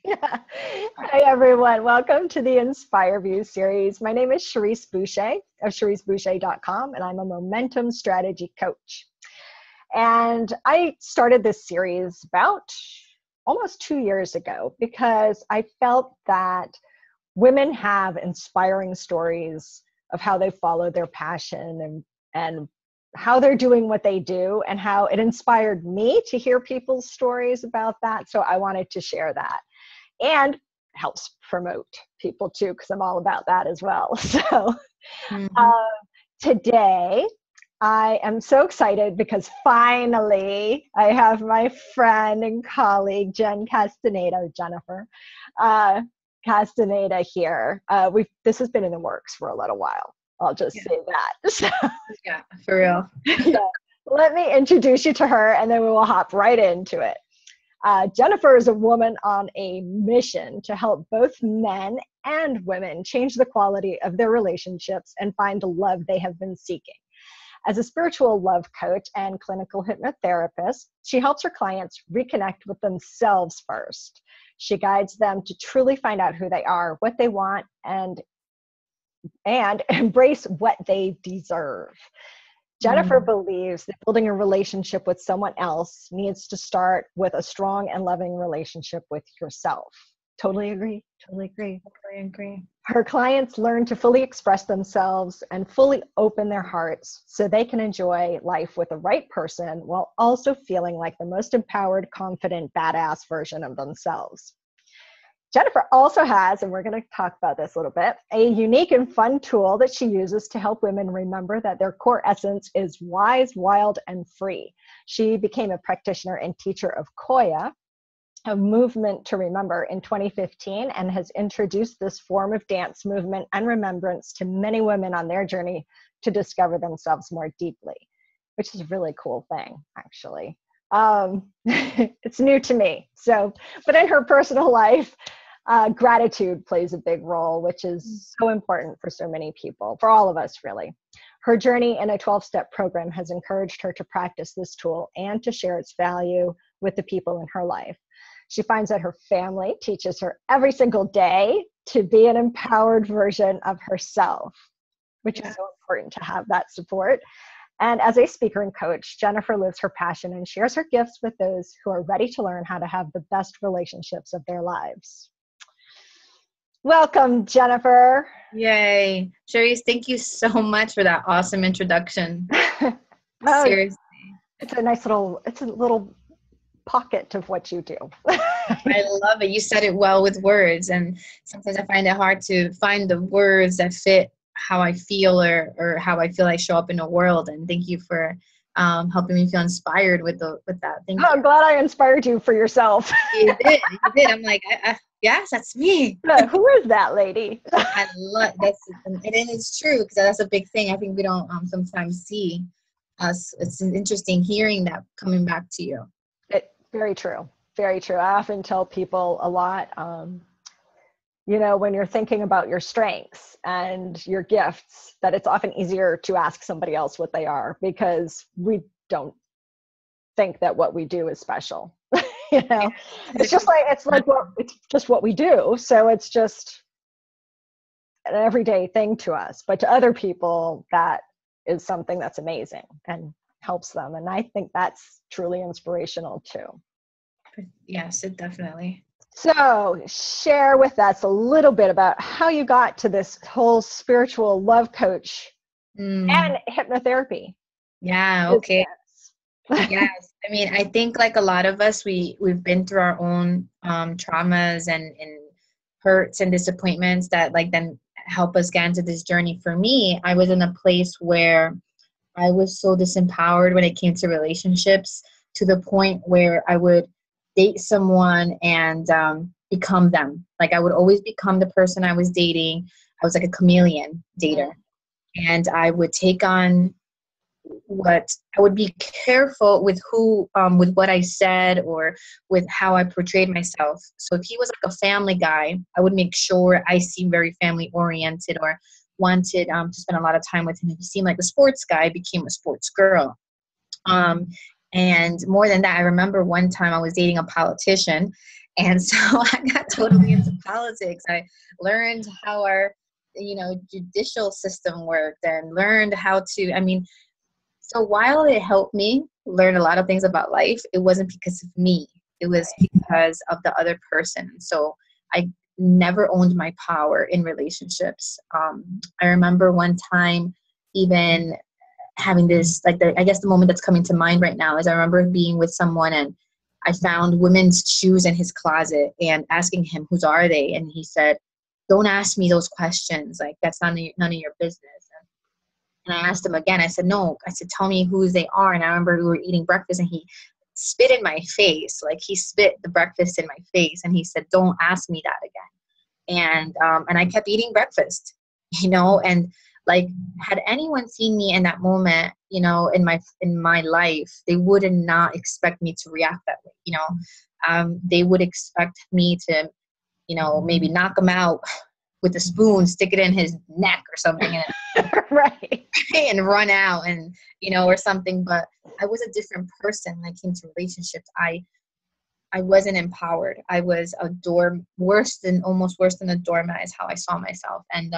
Yeah. Hi, everyone. Welcome to the Inspire View series. My name is Cherrise Boucher of CherriseBoucher.com, and I'm a momentum strategy coach. And I started this series about almost 2 years ago because I felt that women have inspiring stories of how they follow their passion and how they're doing what they do, and how it inspired me to hear people's stories about that. So I wanted to share that. And helps promote people too, because I'm all about that as well. So today I am so excited because finally I have my friend and colleague Jennifer Castaneda here. This has been in the works for a little while. I'll just say that. So, yeah, for real. Yeah. Let me introduce you to her, and then we will hop right into it. Jennifer is a woman on a mission to help both men and women change the quality of their relationships and find the love they have been seeking. As a spiritual love coach and clinical hypnotherapist, she helps her clients reconnect with themselves first. She guides them to truly find out who they are, what they want, and embrace what they deserve. Jennifer believes that building a relationship with someone else needs to start with a strong and loving relationship with yourself. Totally agree. Totally agree. Totally agree. Her clients learn to fully express themselves and fully open their hearts so they can enjoy life with the right person while also feeling like the most empowered, confident, badass version of themselves. Jennifer also has, and we're going to talk about this a little bit, a unique and fun tool that she uses to help women remember that their core essence is wise, wild, and free. She became a practitioner and teacher of Qoya, a movement to remember, in 2015, and has introduced this form of dance movement and remembrance to many women on their journey to discover themselves more deeply, which is a really cool thing, actually. It's new to me. So, but in her personal life, gratitude plays a big role, which is so important for so many people, for all of us, really. Her journey in a 12-step program has encouraged her to practice this tool and to share its value with the people in her life. She finds that her family teaches her every single day to be an empowered version of herself, which is so important to have that support. And as a speaker and coach, Jennifer lives her passion and shares her gifts with those who are ready to learn how to have the best relationships of their lives. Welcome, Jennifer. Yay. Cherrise, thank you so much for that awesome introduction. Seriously. It's a little pocket of what you do. I love it. You said it well with words. And sometimes I find it hard to find the words that fit how I feel or how I feel I show up in the world. And thank you for helping me feel inspired with that. Thank you. I'm glad I inspired you for yourself. You did. I'm like, yes, that's me. Who is that lady? I love that's, and it's true because that's a big thing. I think we don't sometimes see us. It's interesting hearing that coming back to you. Very true. Very true. I often tell people a lot, when you're thinking about your strengths and your gifts, that it's often easier to ask somebody else what they are because we don't think that what we do is special. It's just what we do. So it's just an everyday thing to us, but to other people, that is something that's amazing and helps them. And I think that's truly inspirational too. Yes, it definitely. So share with us a little bit about how you got to this whole spiritual love coach and hypnotherapy. Yeah. Okay. Yes. I mean, I think like a lot of us, we've been through our own traumas and hurts and disappointments that like then help us get into this journey. For me, I was in a place where I was so disempowered when it came to relationships, to the point where I would date someone and become them. Like I would always become the person I was dating. I was like a chameleon dater. And I would take on I would be careful with with what I said or with how I portrayed myself. So if he was like a family guy, I would make sure I seemed very family oriented or wanted to spend a lot of time with him. If he seemed like a sports guy, I became a sports girl. And more than that, I remember one time I was dating a politician And so I got totally into politics. I learned how our, judicial system worked, and learned how to, so while it helped me learn a lot of things about life, it wasn't because of me. It was because of the other person. So I never owned my power in relationships. I remember one time even having this, I guess the moment that's coming to mind right now is I remember being with someone, and I found women's shoes in his closet and asking him, whose are they? And he said, don't ask me those questions. Like, that's none of your business. And I asked him again, I said, no, I said, tell me whose they are. And I remember we were eating breakfast, and he spit in my face. Like, he spit the breakfast in my face, and he said, don't ask me that again. And I kept eating breakfast, and like, had anyone seen me in that moment, in my life, they would not expect me to react that way. They would expect me to, maybe knock him out with a spoon, stick it in his neck or something, and right, and run out, and or something. But I was a different person when it came to relationships. I wasn't empowered. I was almost worse than a doormat is how I saw myself. And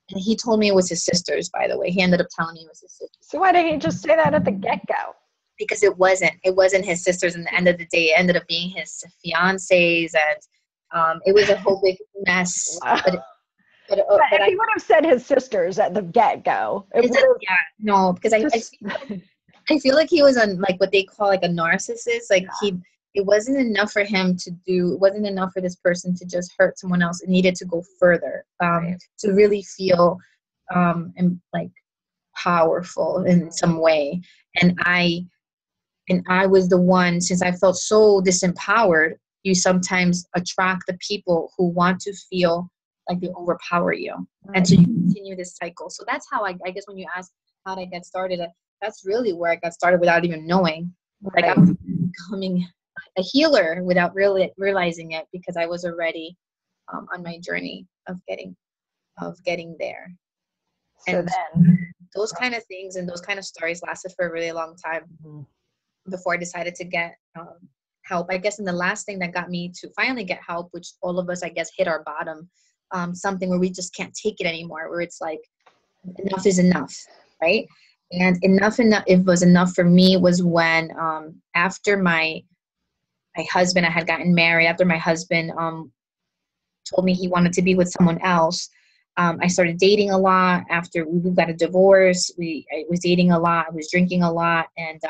he told me it was his sisters, by the way. He ended up telling me it was his sisters. So why didn't he just say that at the get-go? Because it wasn't his sisters. And at the end of the day, it ended up being his fiancés, and it was a whole big mess. Wow. But if he would have said his sisters at the get-go, because I feel like he was like what they call like a narcissist. Like, it wasn't enough for him to do. It wasn't enough for this person to just hurt someone else. It needed to go further, to really feel and like powerful in some way. And I was the one, since I felt so disempowered. You sometimes attract the people who want to feel like they overpower you, and so you continue this cycle. So that's how I guess when you ask how did I get started, that's really where I got started without even knowing. Like, I was becoming a healer without really realizing it, because I was already on my journey of getting there. So and then those kind of things and those kind of stories lasted for a really long time before I decided to get help. I guess, and the last thing that got me to finally get help, which all of us, I guess, hit our bottom, something where we just can't take it anymore, where it's like, enough is enough, right? And enough, it was enough for me was when after my husband, I had gotten married, after my husband told me he wanted to be with someone else, I started dating a lot. After we got a divorce, I was dating a lot, I was drinking a lot, and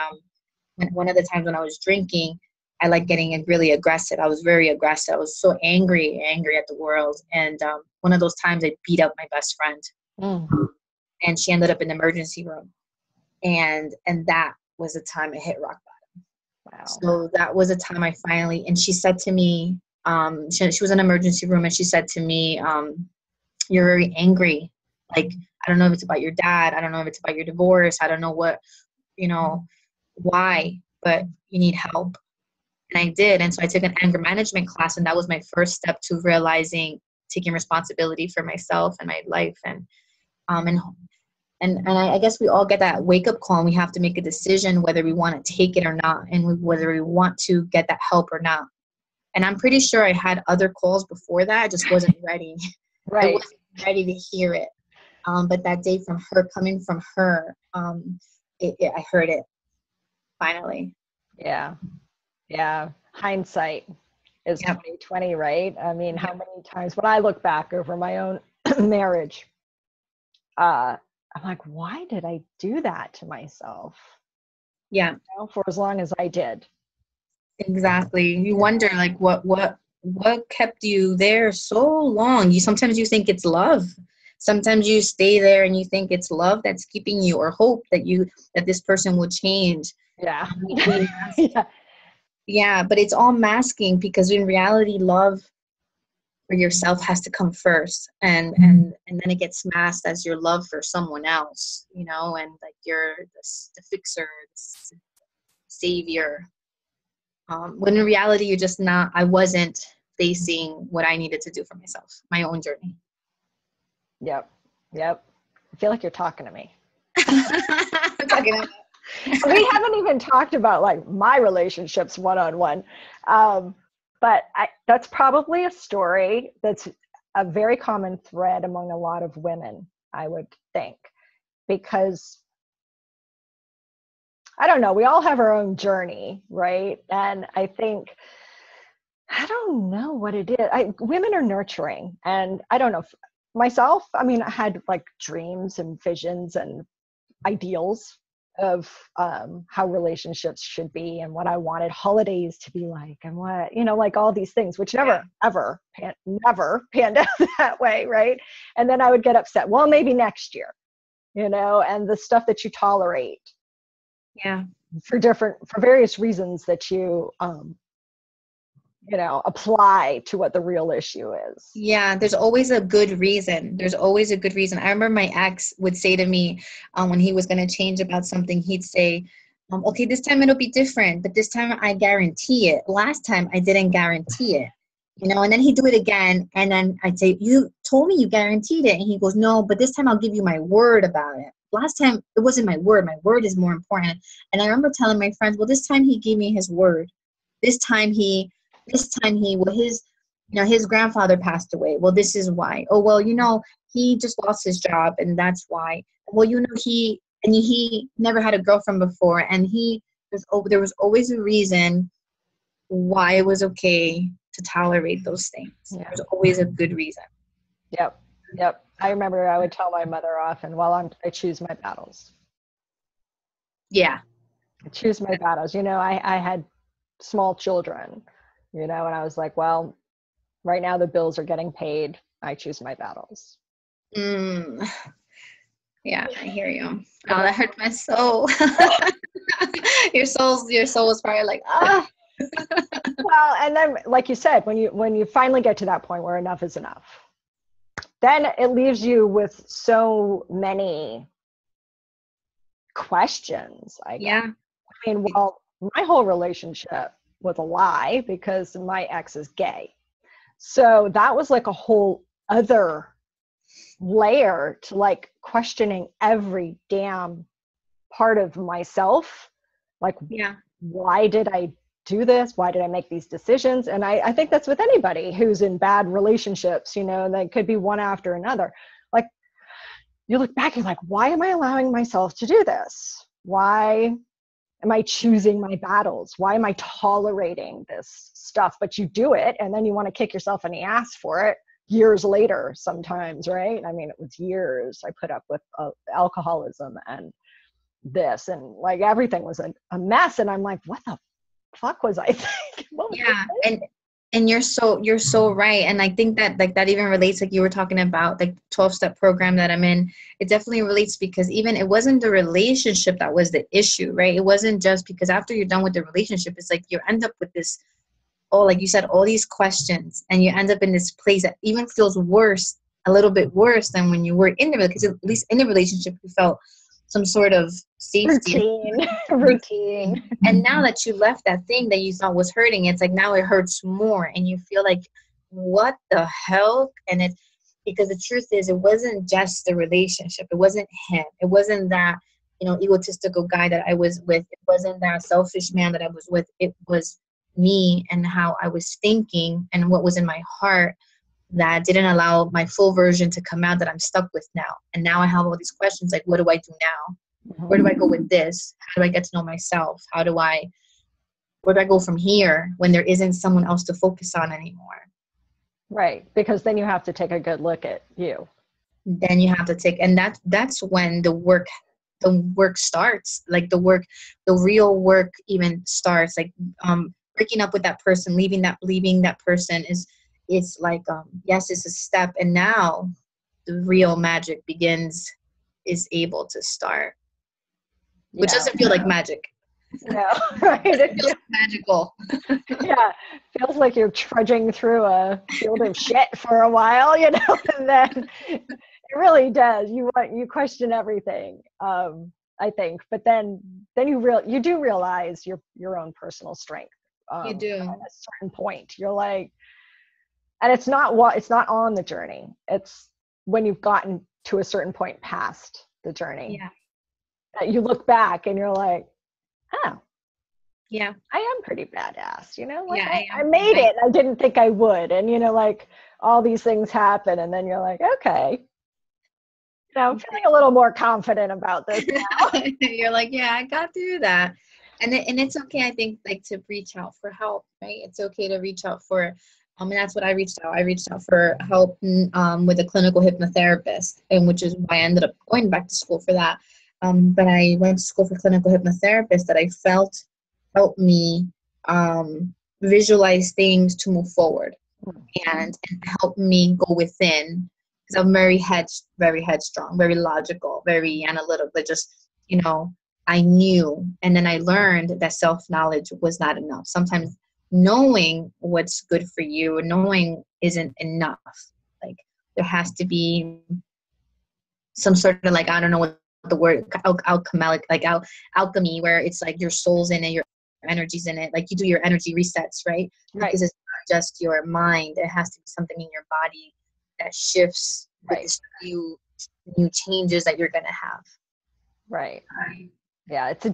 one of the times when I was drinking, I like getting really aggressive. I was very aggressive. I was so angry at the world. And one of those times I beat up my best friend, and she ended up in the emergency room. And that was the time I hit rock bottom. Wow. So that was a time I finally, and she said to me, she was in an emergency room, and she said to me, you're very angry. Like, I don't know if it's about your dad. I don't know if it's about your divorce. I don't know what, why, but you need help. And I did. And so I took an anger management class, and that was my first step to realizing, taking responsibility for myself and my life. And I guess we all get that wake up call, and we have to make a decision whether we want to take it or not, and whether we want to get that help or not. And I'm pretty sure I had other calls before that. I just wasn't ready. Right. I wasn't ready to hear it. But that day coming from her, I heard it finally. Yeah. Yeah. Hindsight is 2020, right? I mean, how many times when I look back over my own marriage, I'm like, why did I do that to myself? Yeah. For as long as I did. Exactly. You wonder, like, what kept you there so long? Sometimes you think it's love. Sometimes you stay there and you think it's love that's keeping you, or hope that this person will change. Yeah. Yeah, but it's all masking, because in reality, love for yourself has to come first, and then it gets masked as your love for someone else, and like you're the fixer, the savior. When in reality, you're just not. I wasn't facing what I needed to do for myself, my own journey. Yep. I feel like you're talking to me. We haven't even talked about like my relationships one-on-one. But that's probably a story that's a very common thread among a lot of women, I would think, because I don't know, we all have our own journey, right? And I think, I don't know what it is. Women are nurturing, and I don't know. Myself, I mean, I had like dreams and visions and ideals of how relationships should be and what I wanted holidays to be like and what, like all these things, which never, ever, never panned out that way, right? And then I would get upset. Well, maybe next year, and the stuff that you tolerate. Yeah. For various reasons that you apply to what the real issue is. Yeah, there's always a good reason. There's always a good reason. I remember my ex would say to me when he was going to change about something, he'd say, okay, this time it'll be different, but this time I guarantee it. Last time I didn't guarantee it, and then he'd do it again. And then I'd say, you told me you guaranteed it. And he goes, no, but this time I'll give you my word about it. Last time it wasn't my word. My word is more important. And I remember telling my friends, well, this time he gave me his word. This time his grandfather passed away. Well, this is why. Oh, well, he just lost his job and that's why. Well, he never had a girlfriend before. And there was always a reason why it was okay to tolerate those things. Yeah. There's always a good reason. Yep. I remember I would tell my mother often, well, I choose my battles. Yeah. I choose my battles. I had small children, and I was like, well, right now the bills are getting paid. I choose my battles. Yeah, I hear you. Oh, that hurt my soul. Your soul is probably like, ah. Well, and then, like you said, when you finally get to that point where enough is enough, then it leaves you with so many questions. Yeah. I mean, well, my whole relationship was a lie because my ex is gay. So that was like a whole other layer to like questioning every damn part of myself. Like, why did I do this? Why did I make these decisions? And I think that's with anybody who's in bad relationships, they could be one after another. Like, you look back, you're like, why am I allowing myself to do this? Why am I choosing my battles? Why am I tolerating this stuff? But you do it, and then you want to kick yourself in the ass for it years later sometimes, right? I mean, it was years I put up with alcoholism and this, and like everything was a mess. And I'm like, what the fuck was I thinking? And you're so right. And I think that like that even relates, like you were talking about like 12-step program that I'm in. It definitely relates because even it wasn't the relationship that was the issue, right? It wasn't just because after you're done with the relationship, it's like you end up with this, like you said, all these questions, and you end up in this place that even feels worse, a little bit worse than when you were in the relationship. Because at least in the relationship, you felt some sort of safety. Routine. And now that you left that thing that you thought was hurting, it's like now it hurts more and you feel like, what the hell? And it's because the truth is, it wasn't just the relationship. It wasn't him. It wasn't that, egotistical guy that I was with. It wasn't that selfish man that I was with. It was me and how I was thinking and what was in my heart that didn't allow my full version to come out that I'm stuck with now. And now I have all these questions like, what do I do now? Where do I go with this? How do I get to know myself? Where do I go from here when there isn't someone else to focus on anymore? Right. Because then you have to take a good look at you. Then you have to take, and that's when the work starts. Like the real work even starts. Like breaking up with that person, leaving that person it's like, yes, it's a step. And now the real magic is able to start. Which doesn't feel like magic. No, right? It feels magical. Yeah, feels like you're trudging through a field of shit for a while, and then it really does. You question everything, I think, but then you do realize your own personal strength. You do. At a certain point, you're like, and it's not on the journey. It's when you've gotten to a certain point past the journey. Yeah. You look back and you're like, oh, Yeah. I am pretty badass, like Yeah, I made it. I didn't think I would. And, like all these things happen. And then you're like, okay, I'm feeling a little more confident about this now. You're like, yeah, I got through that. And it's okay, I think, like, to reach out for help, right? It's okay to reach out for, and that's what I reached out. I reached out for help with a clinical hypnotherapist, and which is why I ended up going back to school for that. But I went to school for clinical hypnotherapist that I felt helped me visualize things to move forward and help me go within, because I'm very headstrong, very logical, very analytical. Just, I knew, and then I learned that self-knowledge was not enough. Sometimes knowing what's good for you, knowing isn't enough. Like, there has to be some sort of, like, I don't know what the word, alchemy, where it's like your soul's in it, your energy's in it. Like, you do your energy resets, right? Because it's not just your mind. It has to be something in your body that shifts with this new changes that you're going to have. Right. Yeah, it's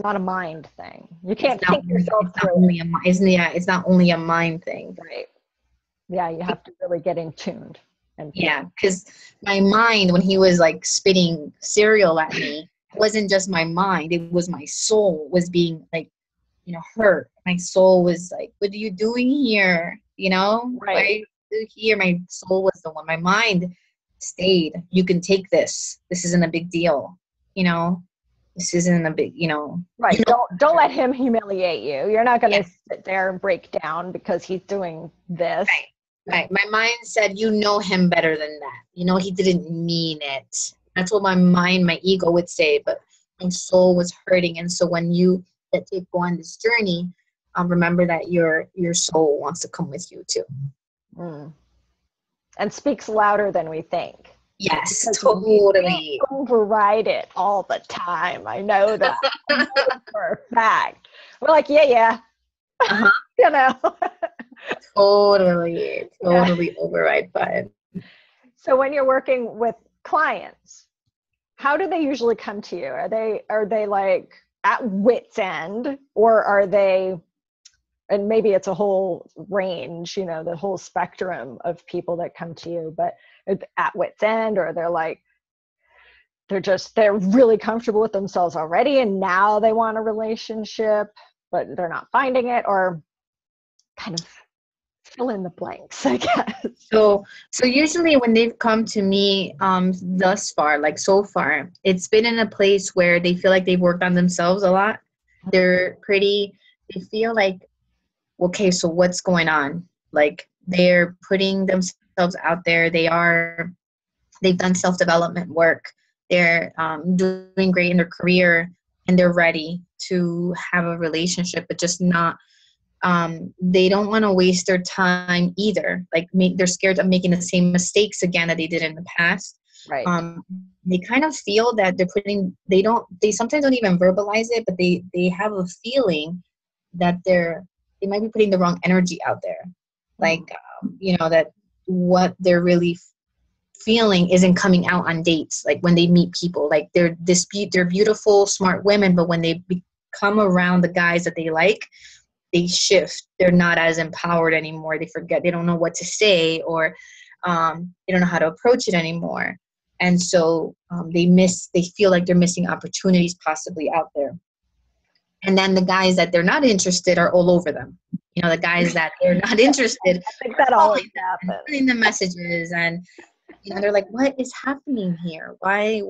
not a mind thing. You can't think yourself through it. It's not only a mind thing. Right. Yeah, you have to really get in tuned. Yeah, because my mind, when he was like spitting cereal at me, wasn't just my mind. It was my soul was being, like, hurt. My soul was like, what are you doing here? Right. Here, my soul was the one. My mind stayed. You can take this. This isn't a big deal. This isn't a big, Right. Don't let him humiliate you. You're not going to sit there and break down because he's doing this. Right. My mind said, him better than that. He didn't mean it. That's what my mind, my ego would say, but my soul was hurting. And so when you go on this journey, remember that your soul wants to come with you too. And speaks louder than we think. Yes, totally. Override it all the time. I know that. I know for a fact. We're like, yeah. Uh-huh. Totally override button. So when you're working with clients, how do they usually come to you? Are they like at wit's end, or are they, and maybe it's a whole range, the whole spectrum of people that come to you, but at wit's end, or they're really comfortable with themselves already and now they want a relationship, but they're not finding it, or kind of fill in the blanks, I guess. So usually when they've come to me thus far, like so far, it's been in a place where they feel like they've worked on themselves a lot. They feel like, okay, so what's going on? Like, they're putting themselves out there. They've done self-development work. They're doing great in their career, and they're ready to have a relationship, but just not, they don't want to waste their time either. Like, they're scared of making the same mistakes again that they did in the past. Right. They kind of feel that they sometimes don't even verbalize it, but they have a feeling that they might be putting the wrong energy out there. Like, that what they're really feeling isn't coming out on dates. Like, when they meet people, like, they're beautiful, smart women, but when they come around the guys that they like, they shift. They're not as empowered anymore. They forget. They don't know what to say, or they don't know how to approach it anymore. And so they feel like they're missing opportunities possibly out there. And then the guys that they're not interested are all over them. The guys that they're not interested, I think that always happens. Sending the messages, and they're like, what is happening here? Why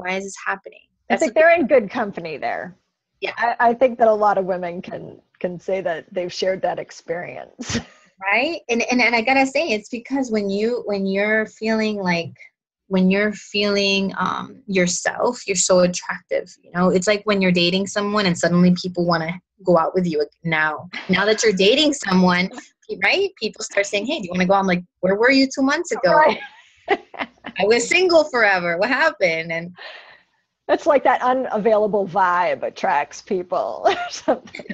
is this happening? I think they're in good company there. Yeah. I think that a lot of women can say that they've shared that experience. Right. And I gotta say, it's because when you're feeling yourself, you're so attractive. It's like when you're dating someone and suddenly people want to go out with you now that you're dating someone, right? People start saying, hey, do you want to go? I'm like, where were you 2 months ago? Right. I was single forever. What happened? And it's like that unavailable vibe attracts people or something.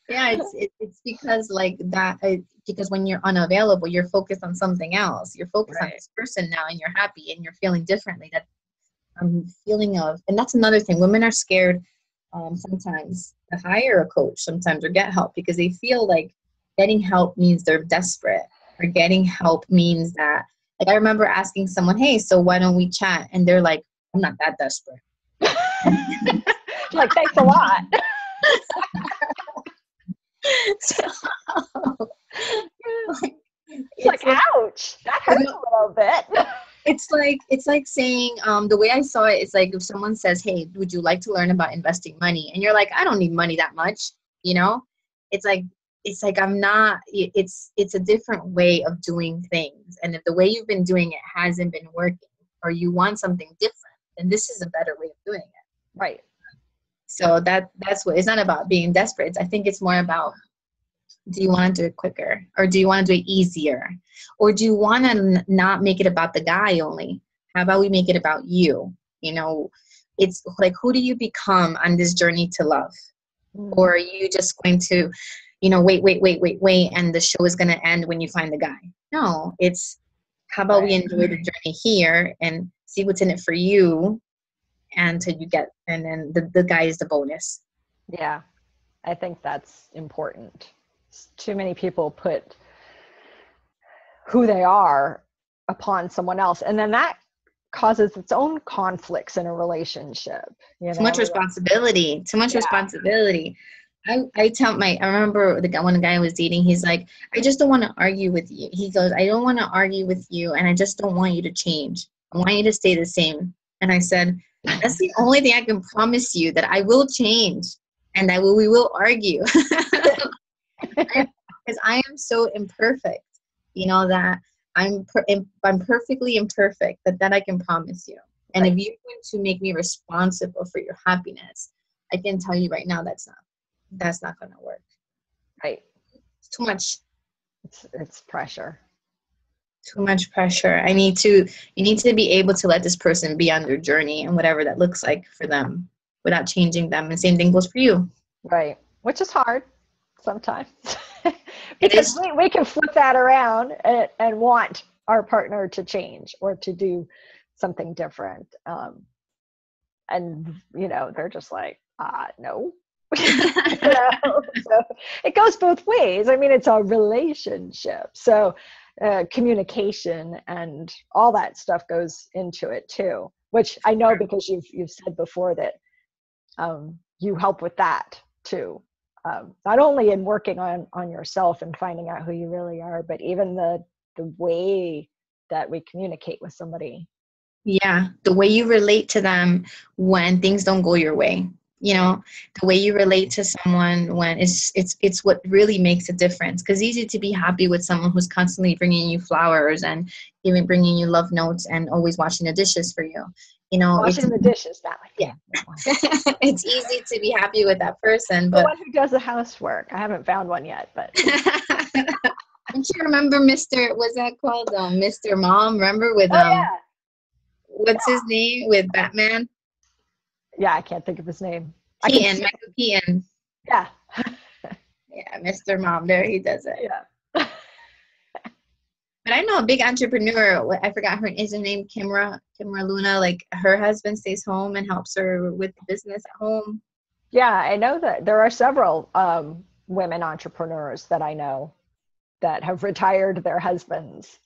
Yeah, it's because like that. Because when you're unavailable, you're focused on something else. You're focused on this person now, and you're happy, and you're feeling differently. That feeling of, and that's another thing. Women are scared sometimes to hire a coach sometimes or get help because they feel like getting help means they're desperate, or getting help means that, like, I remember asking someone, hey, so why don't we chat? And they're like, I'm not that desperate. Like, thanks a lot. So, It's like, ouch, that hurts a little bit. It's like saying, the way I saw it is like if someone says, hey, would you like to learn about investing money? And you're like, I don't need money that much, you know? It's like I'm not, it's a different way of doing things. And if the way you've been doing it hasn't been working, or you want something different, then this is a better way of doing it. Right. So that's what, it's not about being desperate. I think it's more about, do you want to do it quicker, or do you want to do it easier, or do you want to not make it about the guy only? How about we make it about you? You know, it's like, who do you become on this journey to love? Or are you just going to, you know, wait, and the show is going to end when you find the guy? No, it's, how about we enjoy the journey here and see what's in it for you, until you get, and then the guy is the bonus. Yeah, I think that's important. Too many people put who they are upon someone else, and then that causes its own conflicts in a relationship. You know? Too much responsibility. I remember one guy I was dating, he's like, I just don't want to argue with you. He goes, I don't want to argue with you, and I just don't want you to change. I want you to stay the same. And I said, that's the only thing I can promise you, that I will change, and that we will argue. Because I am so imperfect, you know, that I'm perfectly imperfect, that I can promise you. And if you're going to make me responsible for your happiness, I can tell you right now, that's not going to work. Right. It's too much. It's pressure. Too much pressure. You need to be able to let this person be on their journey, and whatever that looks like for them, without changing them. And same thing goes for you. Right. Which is hard sometimes. Because we can flip that around and want our partner to change or to do something different. And, you know, they're just like, no. You know? So it goes both ways. I mean, it's a relationship. So communication and all that stuff goes into it too, which I know because you've said before that you help with that too. Not only in working on yourself and finding out who you really are, but even the way that we communicate with somebody. Yeah, the way you relate to them when things don't go your way. You know, the way you relate to someone when it's what really makes a difference. Because it's easy to be happy with someone who's constantly bringing you flowers and even bringing you love notes and always washing the dishes for you. You know, washing the dishes, that way. Yeah. It's easy to be happy with that person, but the one who does the housework. I haven't found one yet, but don't you remember Mr. What's that called? Mr. Mom. Remember with what's his name with Batman? Yeah, I can't think of his name. Michael Keaton. Yeah. Yeah, Mr. Mom. There he does it. Yeah. But I know a big entrepreneur. I forgot her name. Kimra Luna. Like, her husband stays home and helps her with the business at home. Yeah, I know that there are several women entrepreneurs that I know that have retired their husbands.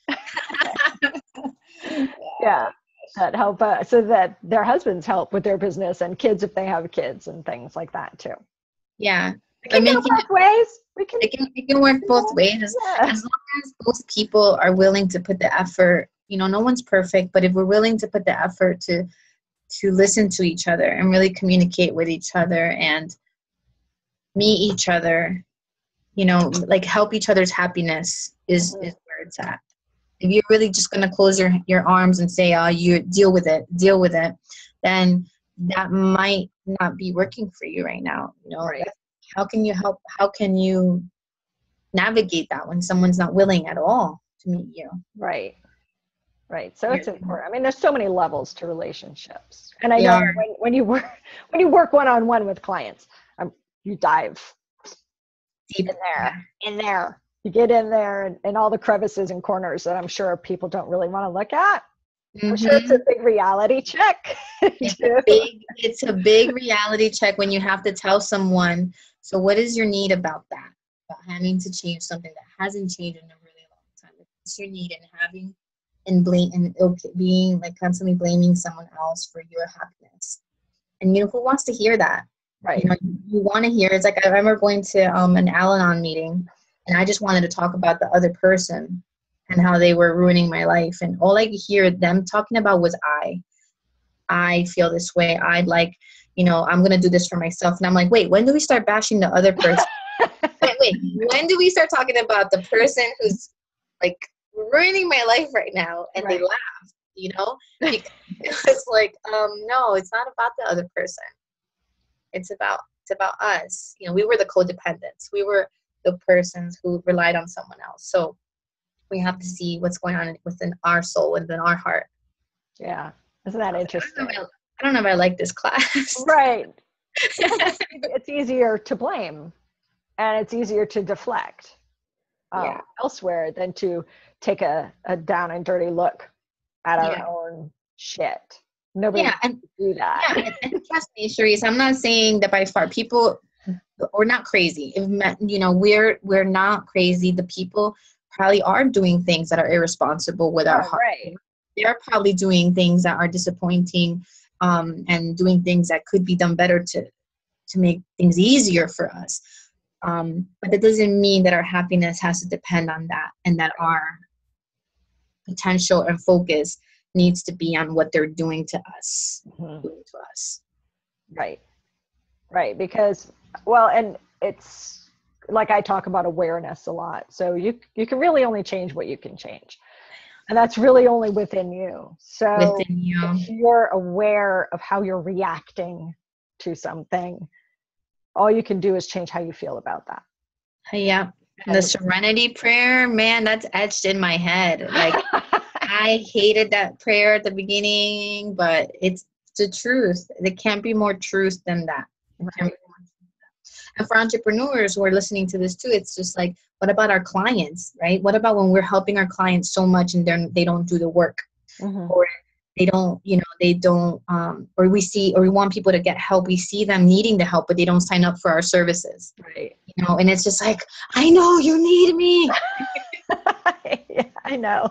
Yeah, that help so that their husbands help with their business and kids if they have kids and things like that too. Yeah. It can go both ways. It can work both ways. As long as both people are willing to put the effort. You know, no one's perfect, but if we're willing to put the effort to listen to each other and really communicate with each other and meet each other, you know, like help each other's happiness is where it's at. If you're really just going to close your arms and say, you deal with it, then that might not be working for you right now. You know, right. How can you help? How can you navigate that when someone's not willing at all to meet you? Right. Right. So it's important. I mean, there's so many levels to relationships. And I know when you work one-on-one with clients, you dive deep in there. You get in there and all the crevices and corners that I'm sure people don't really want to look at. I'm sure it's a Mm-hmm. big reality check. It's a big reality check when you have to tell someone, so what is your need about that? About having to change something that hasn't changed in a really long time. What's your need, and having and blame and okay, being like constantly blaming someone else for your happiness. And you know, who wants to hear that? Right. You know, you want to hear. It's like I remember going to an Al-Anon meeting, and I just wanted to talk about the other person and how they were ruining my life, and all I could hear them talking about was I feel this way. I'd like, you know, I'm gonna do this for myself. And I'm like, wait, when do we start bashing the other person? Wait, when do we start talking about the person who's like ruining my life right now? And they Right. laugh, you know, because it's like, no, it's not about the other person. It's about us. You know, we were the codependents. We were the persons who relied on someone else. So we have to see what's going on within our soul, within our heart. Yeah. Isn't that interesting? I don't know if I like this class. Right. Because it's easier to blame and it's easier to deflect Yeah. elsewhere than to take a down and dirty look at our Yeah. own shit. Nobody Yeah, and do that. yeah, and trust me, Cherrise, I'm not saying that by far people, we're not crazy. You know, we're not crazy. The people probably are doing things that are irresponsible with our heart. Right. They're probably doing things that are disappointing, and doing things that could be done better to make things easier for us. But that doesn't mean that our happiness has to depend on that, and that our potential and focus needs to be on what they're doing to us. Mm-hmm. Doing to us. Right. Right. Because, well, and it's like I talk about awareness a lot. So you can really only change what you can change. And that's really only within you. So Within you. if you're aware of how you're reacting to something, all you can do is change how you feel about that. Yeah. The serenity prayer, man, that's etched in my head. Like, I hated that prayer at the beginning, but it's the truth. There can't be more truth than that. Right. And for entrepreneurs who are listening to this too, it's just like, what about our clients, right? What about when we're helping our clients so much and they don't do the work, Mm-hmm. or they don't, or we want people to get help. We see them needing the help, but they don't sign up for our services. Right. You know, and it's just like, I know you need me. Yeah, I know.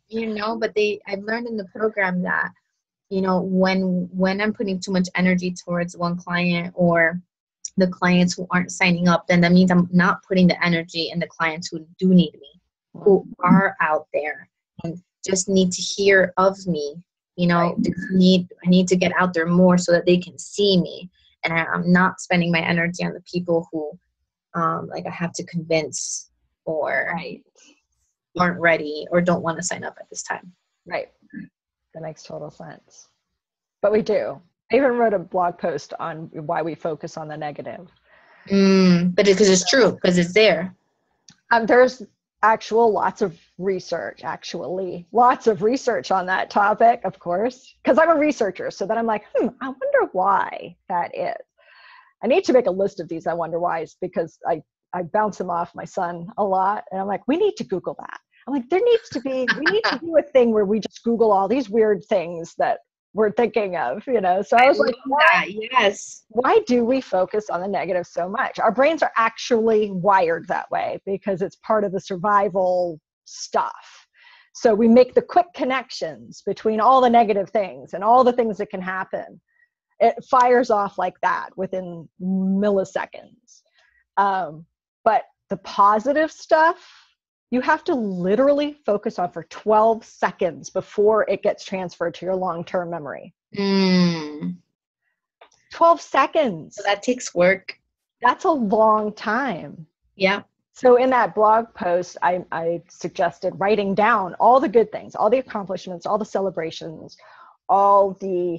You know, but I've learned in the program that, you know, when I'm putting too much energy towards one client or the clients who aren't signing up, then that means I'm not putting the energy in the clients who do need me, who are out there and just need to hear of me. You know, right. I need to get out there more so that they can see me. And I'm not spending my energy on the people who, like I have to convince or right. aren't ready or don't want to sign up at this time. Right. That makes total sense. But we do. I even wrote a blog post on why we focus on the negative. But because it's true, because it's there. There's lots of research on that topic, of course, because I'm a researcher. So then I'm like, I wonder why that is. I need to make a list of these I wonder whys, because I bounce them off my son a lot. And I'm like, we need to Google that. I'm like, we need to do a thing where we just Google all these weird things that we're thinking of, you know? So I was like, why do we focus on the negative so much? Our brains are actually wired that way because it's part of the survival stuff. So we make the quick connections between all the negative things and all the things that can happen. It fires off like that within milliseconds. But the positive stuff, you have to literally focus on for 12 seconds before it gets transferred to your long-term memory. 12 seconds. So that takes work. That's a long time. Yeah. So in that blog post, I suggested writing down all the good things, all the accomplishments, all the celebrations, all the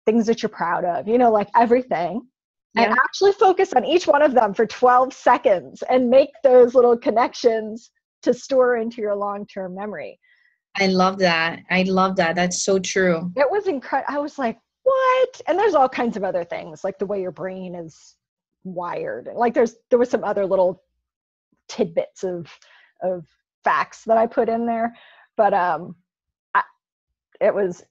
things that you're proud of, you know, like everything. Yeah. And actually focus on each one of them for 12 seconds and make those little connections to store into your long-term memory. I love that. That's so true. It was incredible. I was like, what? And there's all kinds of other things, like the way your brain is wired. Like there was some other little tidbits of facts that I put in there. But it was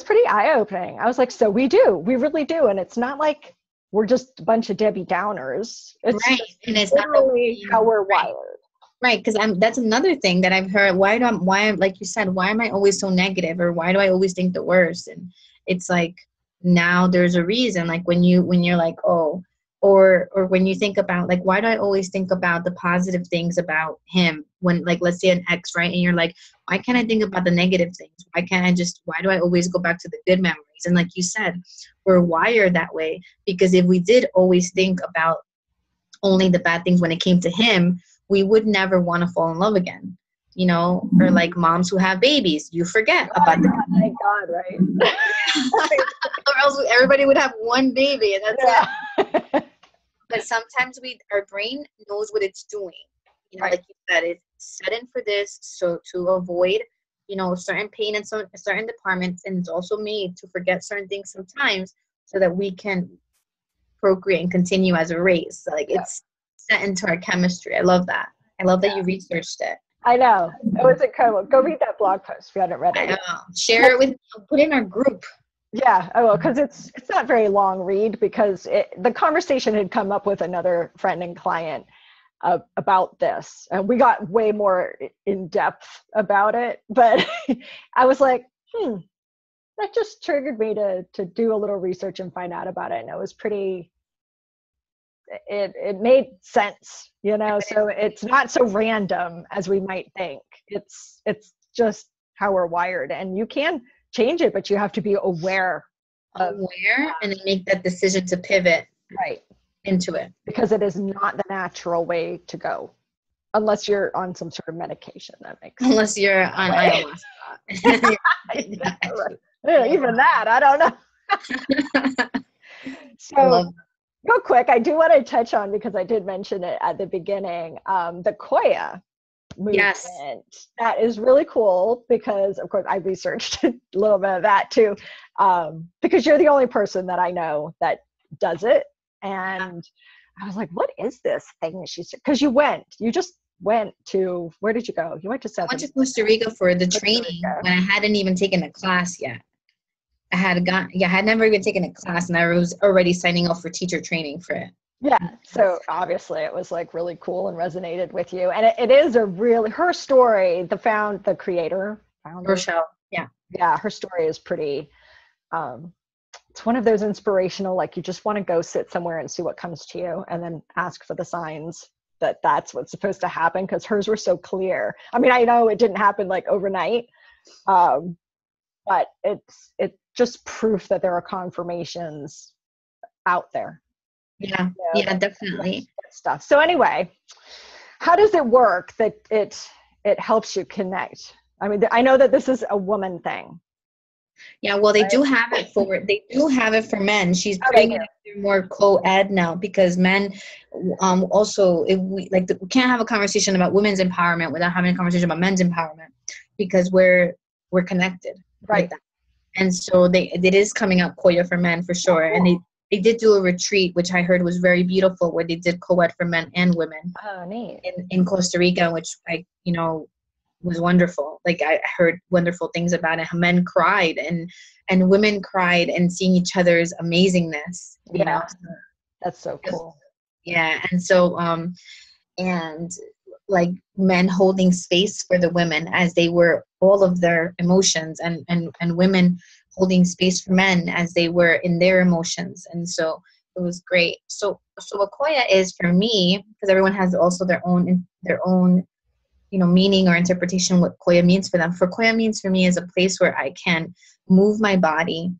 pretty eye-opening. I was like, so we really do. And it's not like we're just a bunch of Debbie Downers. It's right. just And it's literally not how we're right. wired. Right, because that's another thing that I've heard. Why am like you said, why am I always so negative, or why do I always think the worst? And it's like, now there's a reason. Like when you're like, oh, or when you think about like, why do I always think about the positive things about him? When, like, let's say an ex, right? And you're like, why can't I think about the negative things? Why do I always go back to the good memories? And like you said, we're wired that way, because if we did always think about only the bad things when it came to him, we would never want to fall in love again, you know. Or like moms who have babies, you forget about the thank God, right? or else everybody would have one baby and that's it. But sometimes our brain knows what it's doing, you know, Right. like you said, it's set in for this, so to avoid, you know, certain pain in certain departments, and it's also made to forget certain things sometimes so that we can procreate and continue as a race. Like it's set into our chemistry. I love that. I love that you researched it. I know. It was incredible. Go read that blog post if you haven't read it. Share it with, put it in our group. Yeah, I will, because it's not very long read, because the conversation had come up with another friend and client about this, and we got way more in depth about it. But I was like, that just triggered me to do a little research and find out about it, and it was pretty. It made sense, you know. So it's not so random as we might think. It's just how we're wired, and you can change it, but you have to be aware and then make that decision to pivot into it, because it is not the natural way to go unless you're on some sort of medication. That makes sense. Unless you're on ayahuasca. Even that, I don't know. So real quick, I do want to touch on, because I did mention it at the beginning, the Qoya movement. Yes. That is really cool, because of course I researched a little bit of that too, because you're the only person that I know that does it. And I was like, what is this thing that she's, because you just went to, where did you go? You went to I went to Costa Rica for the training when I hadn't even taken a class yet. I had never even taken a class, and I was already signing up for teacher training for it. Yeah, so obviously it was like really cool and resonated with you. And it is a really, her story, the creator, Rochelle, yeah, her story is pretty, it's one of those inspirational, like you just want to go sit somewhere and see what comes to you, and then ask for the signs that that's what's supposed to happen, because hers were so clear. I mean, I know it didn't happen like overnight, but it's just proof that there are confirmations out there. Yeah, definitely. Stuff. So anyway, how does it work that it helps you connect? I mean, I know that this is a woman thing. Yeah, well, they do have it for men. She's bringing it more co-ed now, because men also, if we can't have a conversation about women's empowerment without having a conversation about men's empowerment, because we're connected, right? Like that. And so it is coming out Qoya for men for sure. And they did do a retreat, which I heard was very beautiful, where they did co-ed for men and women. Oh, neat. In Costa Rica, which was wonderful. Like I heard wonderful things about it. Men cried and women cried, and seeing each other's amazingness. You know? That's so cool. Yeah, and so and like men holding space for the women as they were all of their emotions, and women holding space for men as they were in their emotions. And so it was great. So what Qoya is for me, because everyone has also their own meaning or interpretation what Qoya means for them. For Qoya means for me is a place where I can move my body,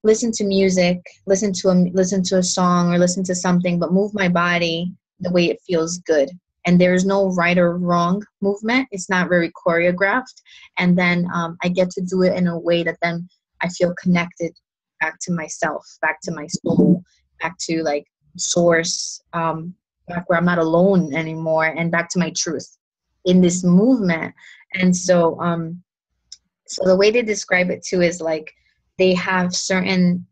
listen to music, listen to a song, or listen to something, but move my body the way it feels good. And there's no right or wrong movement. It's not very choreographed. And then I get to do it in a way that then I feel connected back to myself, back to my soul, back to like source, back where I'm not alone anymore, and back to my truth in this movement. And so the way they describe it too is like they have certain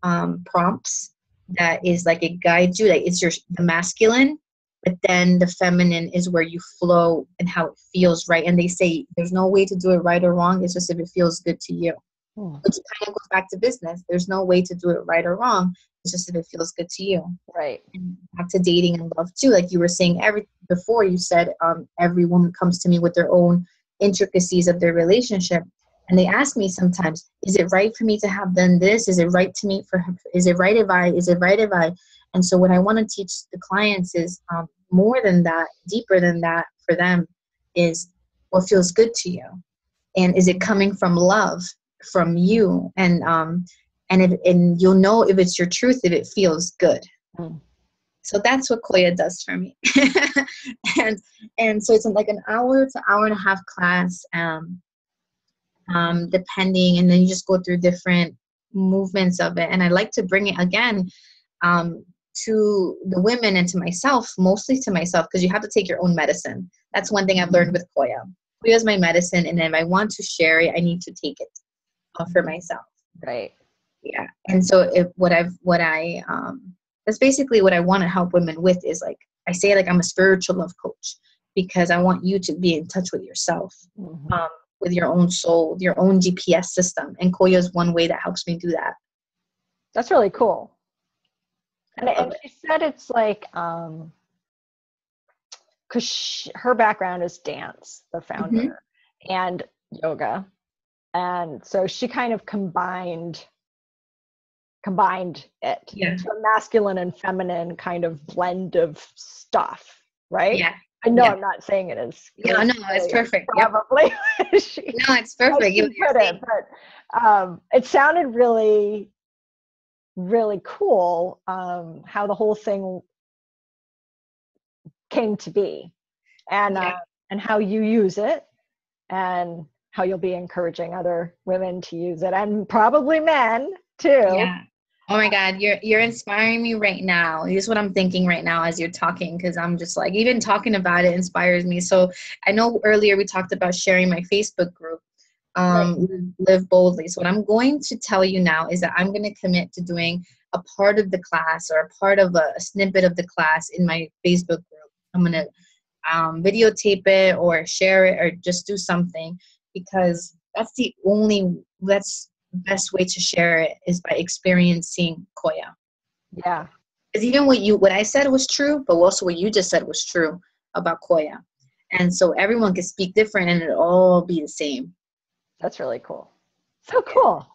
prompts that is like it guides you, like it's the masculine, but then the feminine is where you flow and how it feels right. And they say there's no way to do it right or wrong. It's just if it feels good to you. Which kind of goes back to business. There's no way to do it right or wrong. It's just if it feels good to you. Right. And back to dating and love too. Like you were saying, before you said, every woman comes to me with their own intricacies of their relationship. And they ask me sometimes, is it right for me to have done this? Is it right to me for her? Is it right if I? And so what I want to teach the clients is more than that, deeper than that for them is what feels good to you. And is it coming from love? From you, and you'll know if it's your truth if it feels good. So that's what Qoya does for me. and so it's like an hour to hour and a half class, depending, and then you just go through different movements of it. And I like to bring it again to the women and to myself, mostly to myself, because you have to take your own medicine. That's one thing I've learned with Qoya. Qoya is my medicine, and if I want to share it, I need to take it for myself. Right. Yeah. And so that's basically what I want to help women with is like, I say like I'm a spiritual love coach because I want you to be in touch with yourself, with your own soul, with your own GPS system. And Qoya is one way that helps me do that. That's really cool. And she said it's like, because her background is dance, the founder, and yoga. And so she kind of combined it into a masculine and feminine kind of blend of stuff, right? Yeah. I know I'm not saying it is. No, it's perfect. Probably. No, it's perfect. But it sounded really, really cool how the whole thing came to be, and how you use it, and how you'll be encouraging other women to use it, and probably men too. Yeah. Oh my God, you're inspiring me right now. This is what I'm thinking right now as you're talking, because I'm just like, even talking about it inspires me. So I know earlier we talked about sharing my Facebook group, Live Boldly. So what I'm going to tell you now is that I'm going to commit to doing a part of the class or a part of a snippet of the class in my Facebook group. I'm going to videotape it or share it or just do something, because that's the best way to share it is by experiencing Qoya. Yeah. Because even what I said was true, but also what you just said was true about Qoya. And so everyone can speak different and it'll all be the same. That's really cool. So cool.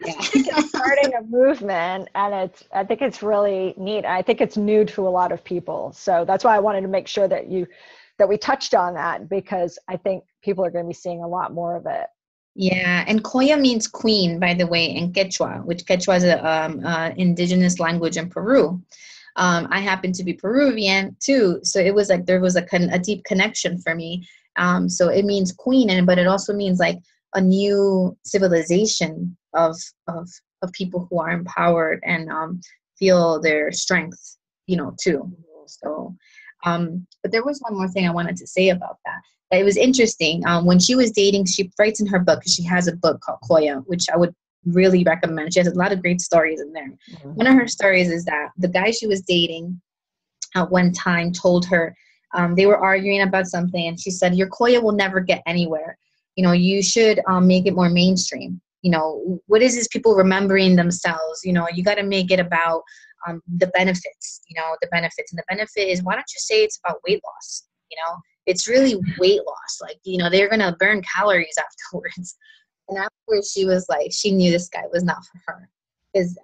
Yeah. It's starting a movement, and I think it's really neat. I think it's new to a lot of people. So that's why I wanted to make sure that we touched on that, because I think people are going to be seeing a lot more of it. Yeah, and Qoya means queen, by the way, in Quechua, which Quechua is an indigenous language in Peru. I happen to be Peruvian too, so it was like there was a deep connection for me. So it means queen, but it also means like a new civilization of people who are empowered and feel their strength, too. So, but there was one more thing I wanted to say about that. It was interesting. When she was dating, she writes in her book, because she has a book called Qoya, which I would really recommend. She has a lot of great stories in there. One of her stories is that the guy she was dating at one time told her, they were arguing about something, and she said, your Qoya will never get anywhere. You should make it more mainstream. What is this people remembering themselves? You got to make it about the benefits, the benefits. And the benefit is, why don't you say it's about weight loss? It's really weight loss. Like, they're going to burn calories afterwards. And afterwards she was like, she knew this guy was not for her. Because,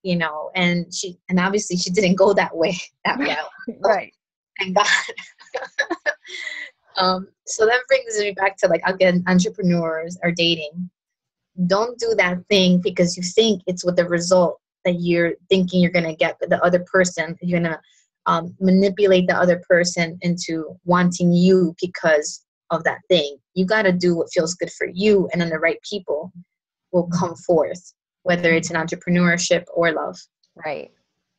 and obviously she didn't go that way. Right. Thank God. So that brings me back to, like, again, entrepreneurs are dating. Don't do that thing because you think it's with the result that you're thinking you're going to get with the other person. You're going to manipulate the other person into wanting you because of that thing. You got to do what feels good for you, and then the right people will come forth, whether it's in entrepreneurship or love. Right.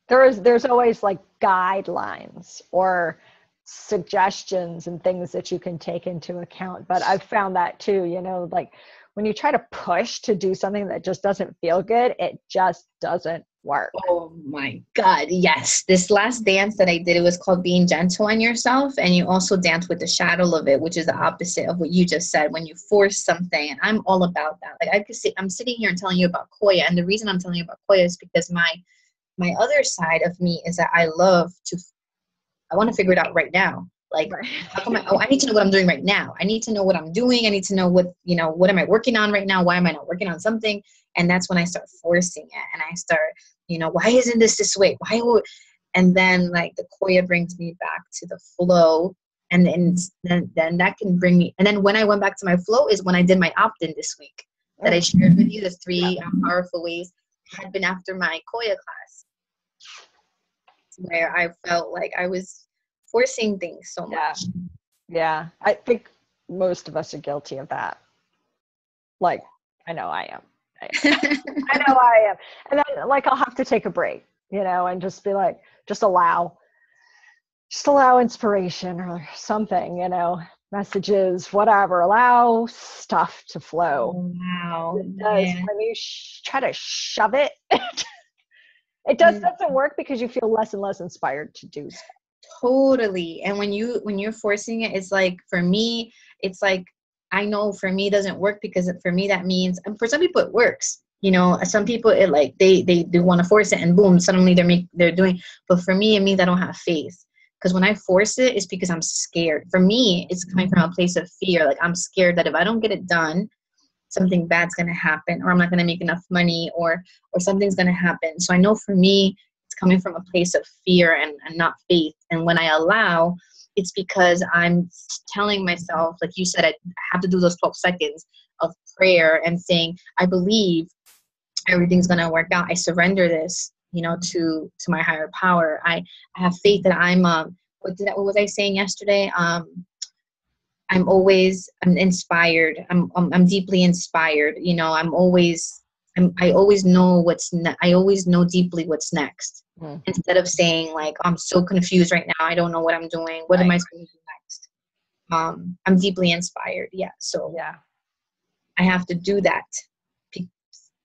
There's always like guidelines or suggestions and things that you can take into account. But I've found that too, like when you try to push to do something that just doesn't feel good, it just doesn't work. Oh my God, yes. This last dance that I did, it was called Being Gentle on Yourself. And you also dance with the shadow of it, which is the opposite of what you just said, when you force something. And I'm all about that. Like I'm sitting here and telling you about Qoya. And the reason I'm telling you about Qoya is because my other side of me is that I want to figure it out right now. Like, Right. how come I need to know what I'm doing right now. I need to know what I'm doing. I need to know what am I working on right now? Why am I not working on something? And that's when I start forcing it. And I start, why isn't this way? And then like the Qoya brings me back to the flow. And then that can bring me. And then when I went back to my flow is when I did my opt-in this week that I shared with you, the 3 powerful ways had been after my Qoya class, where I felt like I was forcing things so much. Yeah. I think most of us are guilty of that. Like, I know I am. I know I am. And then like, I'll have to take a break, and just be like, just allow inspiration or something, messages, whatever, allow stuff to flow. Oh, wow. It does. Yeah. When you try to shove it, it doesn't work because you feel less and less inspired to do so. Totally. And when you're forcing it, it's like, for me, it's like, I know for me it doesn't work because for me that means, and for some people it works. Some people it like they want to force it and boom, suddenly they're doing. But for me, it means I don't have faith. Because when I force it, it's because I'm scared. For me, it's coming from a place of fear. Like I'm scared that if I don't get it done, something bad's going to happen, or I'm not going to make enough money, or something's going to happen. So I know for me, it's coming from a place of fear and not faith. And when I allow, it's because I'm telling myself, like you said, I have to do those 12 seconds of prayer and saying, I believe everything's going to work out. I surrender this, to my higher power. I have faith that I'm, what was I saying yesterday? I'm inspired. I'm deeply inspired. I always know I always know deeply what's next. Instead of saying like, I'm so confused right now. I don't know what I'm doing. What am I supposed to do next? I'm deeply inspired. Yeah. So I have to do that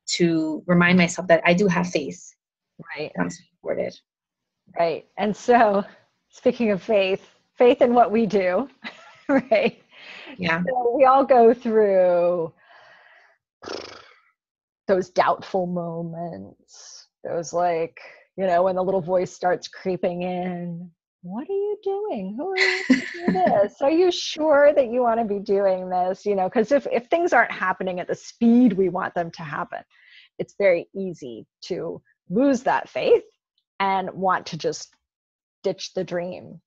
to remind myself that I do have faith. Right. I'm supported. Right. And so speaking of faith in what we do, right? Yeah. So we all go through those doubtful moments, those like, when the little voice starts creeping in, what are you doing? Who are you to do this? Are you sure that you want to be doing this? Because if things aren't happening at the speed we want them to happen, it's very easy to lose that faith and want to just ditch the dream,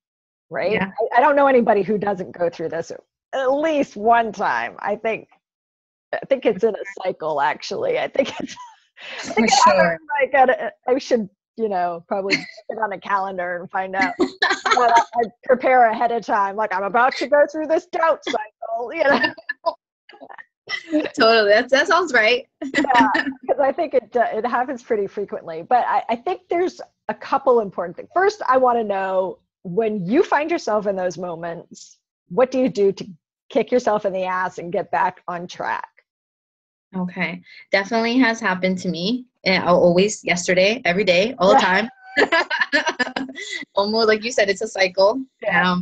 right? Yeah. I don't know anybody who doesn't go through this at least one time. I think it's in a cycle, actually. I think For sure. I should, probably put it on a calendar and find out. I prepare ahead of time, like I'm about to go through this doubt cycle, Totally. That sounds right. Yeah, because I think it happens pretty frequently. But I think there's a couple important things. First, I want to know, when you find yourself in those moments, what do you do to kick yourself in the ass and get back on track? Okay. Definitely has happened to me. And always, yesterday, every day, all the time. Almost like you said, it's a cycle. Yeah.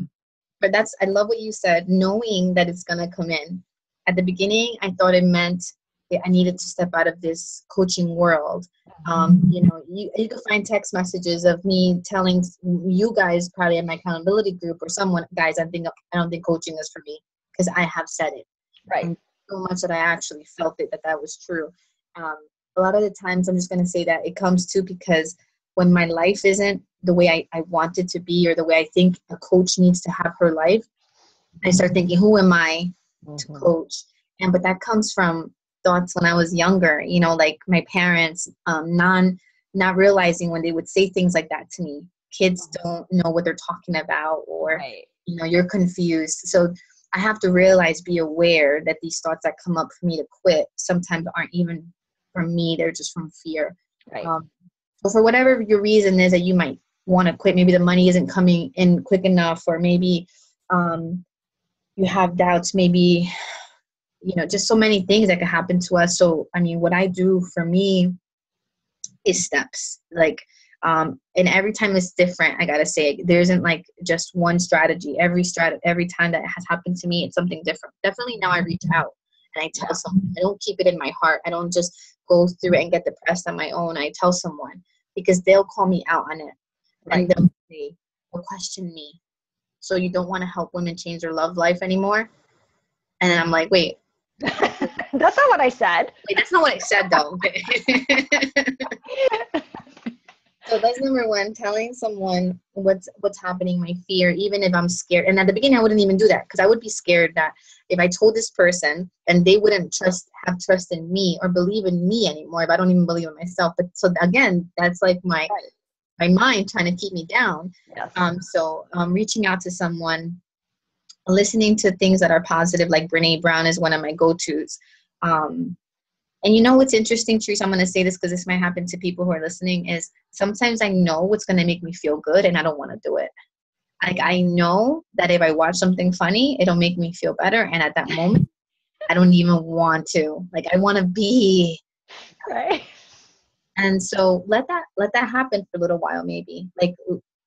But I love what you said, knowing that it's going to come in. At the beginning, I thought it meant that I needed to step out of this coaching world. You could find text messages of me telling you guys, probably in my accountability group or someone, guys, I don't think coaching is for me, because I have said it. Right. And so much that I actually felt it, that was true. A lot of the times I'm just going to say that it comes to, because when my life isn't the way I want it to be, or the way I think a coach needs to have her life, I start thinking, who am I to coach? But that comes from thoughts when I was younger, like my parents, not realizing when they would say things like that to me. Kids don't know what they're talking about, or, you're confused. So I have to realize, be aware that these thoughts that come up for me to quit sometimes aren't even from me. They're just from fear. Right. So for whatever your reason is that you might want to quit, maybe the money isn't coming in quick enough, or maybe you have doubts, maybe, just so many things that could happen to us. So, what I do for me is steps. Like, and every time it's different. I gotta say, there isn't like just one strategy. Every time that has happened to me, it's something different. Definitely now I reach out and I tell someone. I don't keep it in my heart. I don't just go through it and get depressed on my own. I tell someone, because they'll call me out on it. And they'll question me. So you don't want to help women change their love life anymore? And then I'm like, wait. That's not what I said. Wait, that's not what I said, though. So that's number one, telling someone what's happening, my fear, even if I'm scared. And at the beginning, I wouldn't even do that, because I would be scared that if I told this person, and they wouldn't have trust in me or believe in me anymore, if I don't even believe in myself. But so again, that's like my mind trying to keep me down. Yes. So reaching out to someone, listening to things that are positive, like Brene Brown is one of my go-tos. And you know what's interesting, Cherrise, I'm going to say this because this might happen to people who are listening, is sometimes I know what's going to make me feel good and I don't want to do it. Like, I know that if I watch something funny, it'll make me feel better. And at that moment, I don't even want to. Like, I want to be. Right. And so let that happen for a little while, maybe. Like,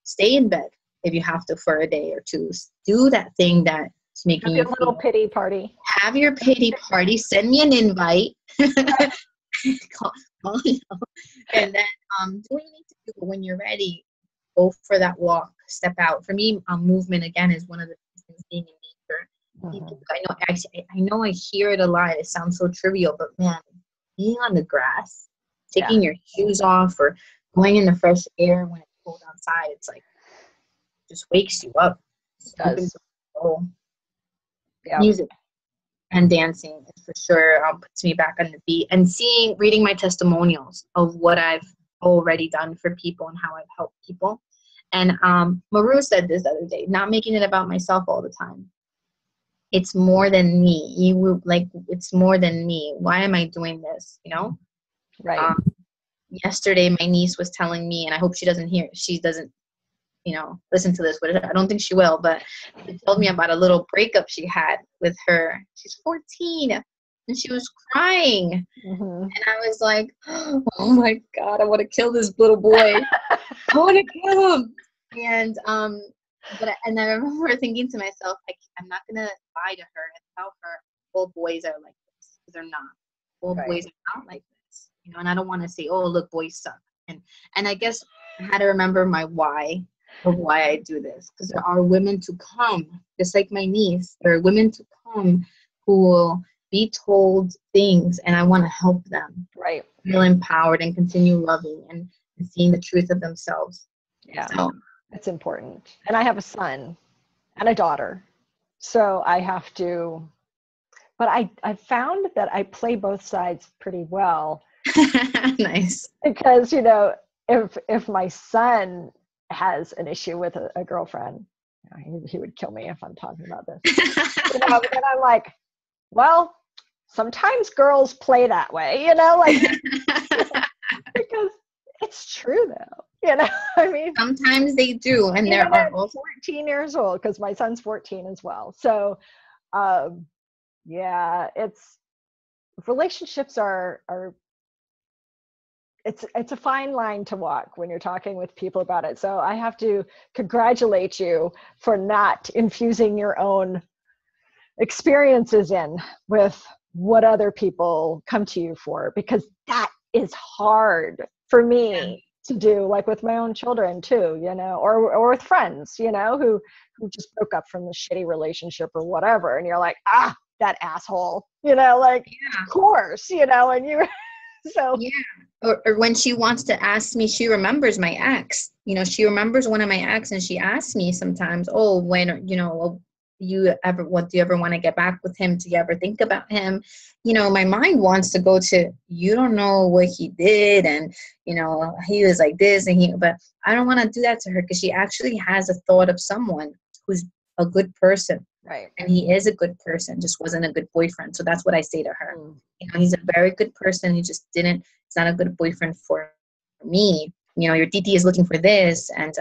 stay in bed if you have to for a day or two. Do that thing that's making you feel. Little pity party. Have your pity party. Send me an invite. call, and then do what you need to do. But when you're ready, go for that walk. Step out. For me, movement again is one of the things. Being in nature. I know I hear it a lot. It sounds so trivial, but man, being on the grass, taking your shoes off, or going in the fresh air when it's cold outside, it's like just wakes you up. It does. Music and dancing for sure puts me back on the beat, and reading my testimonials of what I've already done for people and how I've helped people. And Maru said this the other day, not making it about myself all the time. It's more than me. It's more than me. Why am I doing this? You know? Right. Yesterday, my niece was telling me, and I hope she doesn't listen to this, but I don't think she will, but she told me about a little breakup she had with her. She's 14 and she was crying. Mm-hmm. And I was like, oh my God, I want to kill this little boy. I want to kill him. And I remember thinking to myself, I'm not going to lie to her and tell her all boys are like this, because they're not. All boys are not like this, and I don't want to say, oh, look, boys suck. And I guess I had to remember my why of why I do this, because there are women to come, just like my niece. There are women to come who will be told things, and I want to help them feel empowered and continue loving and seeing the truth of themselves. Yeah, so it's important. And I have a son and a daughter, so I have to. But I found that I play both sides pretty well. Nice. Because if my son has an issue with a girlfriend, he would kill me if I'm talking about this. And I'm like, well, sometimes girls play that way, because it's true though, I mean, sometimes they do, and there are 14 years old, because my son's 14 as well. So, it's relationships are. It's a fine line to walk when you're talking with people about it. So I have to congratulate you for not infusing your own experiences in with what other people come to you for, because that is hard for me to do, like with my own children too, or with friends, who just broke up from a shitty relationship or whatever. And you're like, that asshole, of course, and you, so. Yeah. Or when she wants to ask me, she remembers my ex. She remembers one of my ex, and she asks me sometimes, "Oh, when do you ever want to get back with him? Do you ever think about him?" My mind wants to go to, you don't know what he did, and he was like this, but I don't want to do that to her, because she actually has a thought of someone who's a good person. Right. And he is a good person, just wasn't a good boyfriend. So that's what I say to her. He's a very good person. He's not a good boyfriend for me. Your titi is looking for this, and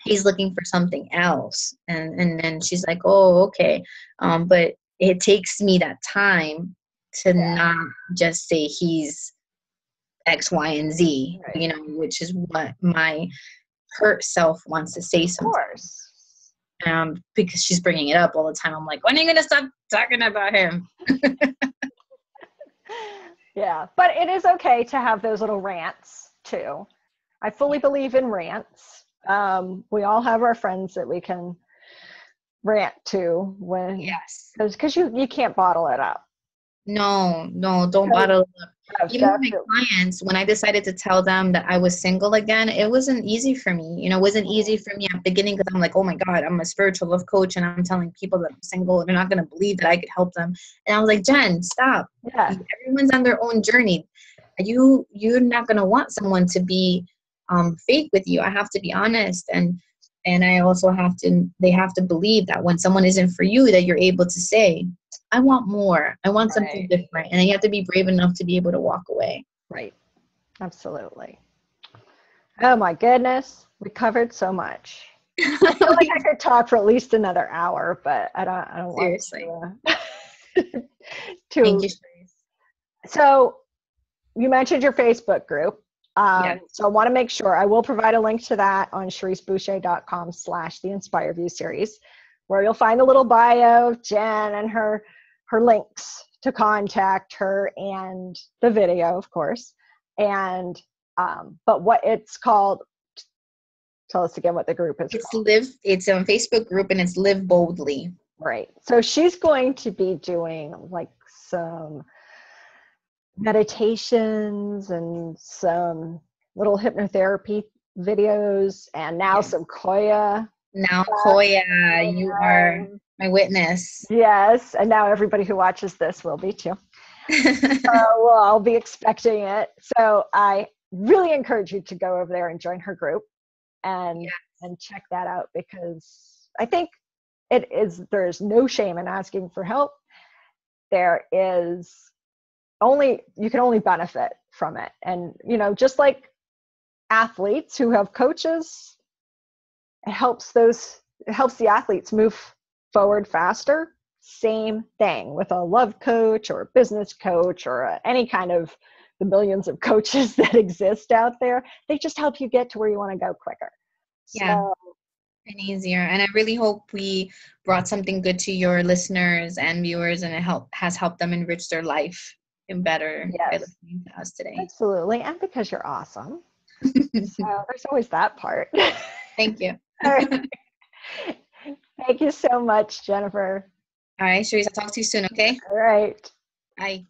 he's looking for something else. And then she's like, oh, okay. But it takes me that time to not just say he's X, Y, and Z, Right. you know, which is what my hurt self wants to say Of sometimes. course. Because she's bringing it up all the time. I'm like, when are you going to stop talking about him? Yeah, but it is okay to have those little rants too. I fully believe in rants. We all have our friends that we can rant to when, Yes. because you can't bottle it up. No, don't bottle it up. Even with my clients, when I decided to tell them that I was single again, it wasn't easy for me. You know, it wasn't easy for me at the beginning because I'm like, oh my God, I'm a spiritual love coach and I'm telling people that I'm single. They're not going to believe that I could help them. And I was like, Jen, stop. Yeah. Everyone's on their own journey. You're not going to want someone to be fake with you. I have to be honest. And I also they have to believe that when someone isn't for you, that you're able to say, I want more. I want something different. And you have to be brave enough to be able to walk away. Right. Absolutely. Oh my goodness. We covered so much. I feel like I could talk for at least another hour, but I don't Seriously. want to. Thank you, Cherrise. So you mentioned your Facebook group. Yes. So I want to make sure I will provide a link to that on CherriseBoucher.com/the Inspire View series, where you'll find a little bio of Jen and her links to contact her and the video, of course. And but what it's called, tell us again what the group is called. It's a Facebook group and it's Live Boldly. Right. So she's going to be doing like some meditations and some little hypnotherapy videos, and now some Qoya. Now, Qoya, you are my witness. Yes, and now everybody who watches this will be too. Well, I'll be expecting it. So I really encourage you to go over there and join her group and check that out, because I think there's no shame in asking for help. There is you can only benefit from it. And, you know, just like athletes who have coaches, it helps the athletes move forward faster. Same thing with a love coach or a business coach or any kind of the millions of coaches that exist out there. They just help you get to where you want to go quicker. Yeah. And easier. And I really hope we brought something good to your listeners and viewers, and it has helped them enrich their life and better by listening to us today. Absolutely. And because you're awesome. So there's always that part. Thank you. All right. Thank you so much, Jennifer. All right, Cherrise, I'll talk to you soon, okay? All right. Bye.